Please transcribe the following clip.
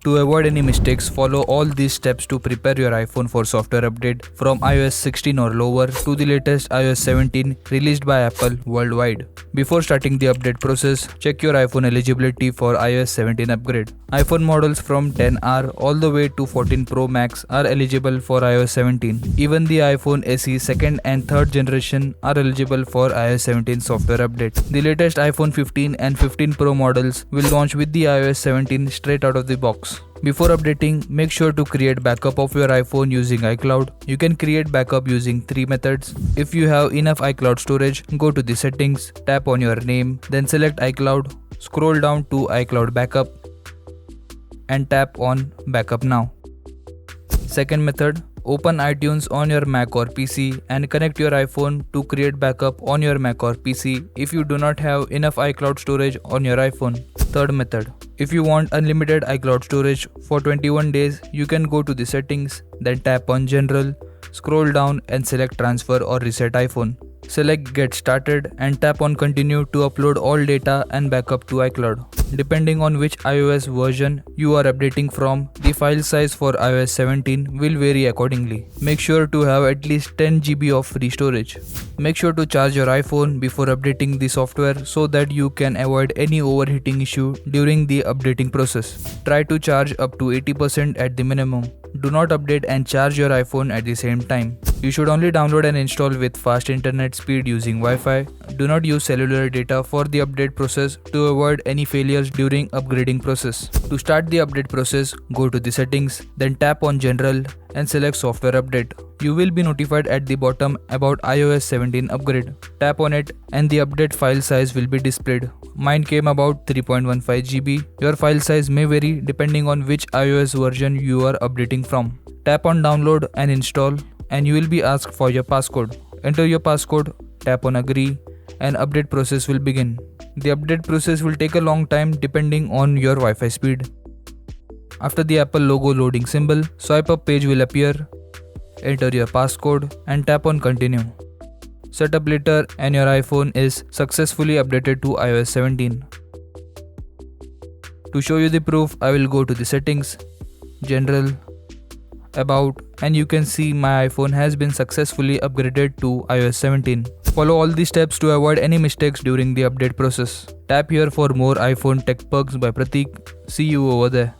To avoid any mistakes, follow all these steps to prepare your iPhone for software update from iOS 16 or lower to the latest iOS 17 released by Apple worldwide. Before starting the update process, check your iPhone eligibility for iOS 17 upgrade. iPhone models from 10R all the way to 14 Pro Max are eligible for iOS 17. Even the iPhone SE second and third generation are eligible for iOS 17 software update. The latest iPhone 15 and 15 Pro models will launch with the iOS 17 straight out of the box. Before updating, make sure to create backup of your iPhone using iCloud. You can create backup using 3 methods. If you have enough iCloud storage, go to the settings, tap on your name, then select iCloud, scroll down to iCloud backup and tap on backup now. Second method, open iTunes on your Mac or PC and connect your iPhone to create backup on your Mac or PC if you do not have enough iCloud storage on your iPhone. Third method, if you want unlimited iCloud storage for 21 days, you can go to the settings, then tap on General, scroll down and select Transfer or Reset iPhone. Select Get Started and tap on Continue to upload all data and backup to iCloud. Depending on which iOS version you are updating from, the file size for iOS 17 will vary accordingly. Make sure to have at least 10 GB of free storage. Make sure to charge your iPhone before updating the software so that you can avoid any overheating issue during the updating process. Try to charge up to 80% at the minimum. Do not update and charge your iPhone at the same time. You should only download and install with fast internet speed using Wi-Fi. Do not use cellular data for the update process to avoid any failures during upgrading process. To start the update process, go to the settings, then tap on General and select Software Update. You will be notified at the bottom about iOS 17 upgrade. Tap on it and the update file size will be displayed. Mine came about 3.15 GB. Your file size may vary depending on which iOS version you are updating from. Tap on Download and Install and you will be asked for your passcode. Enter your passcode, tap on Agree and update process will begin. The update process will take a long time depending on your Wi-Fi speed. After the Apple logo loading symbol, swipe up page will appear. Enter your passcode and tap on Continue. Setup later and your iPhone is successfully updated to iOS 17. To show you the proof, I will go to the settings, General, About, and you can see my iPhone has been successfully upgraded to iOS 17. Follow all these steps to avoid any mistakes during the update process. Tap here for more iPhone tech perks by Pratik. See you over there.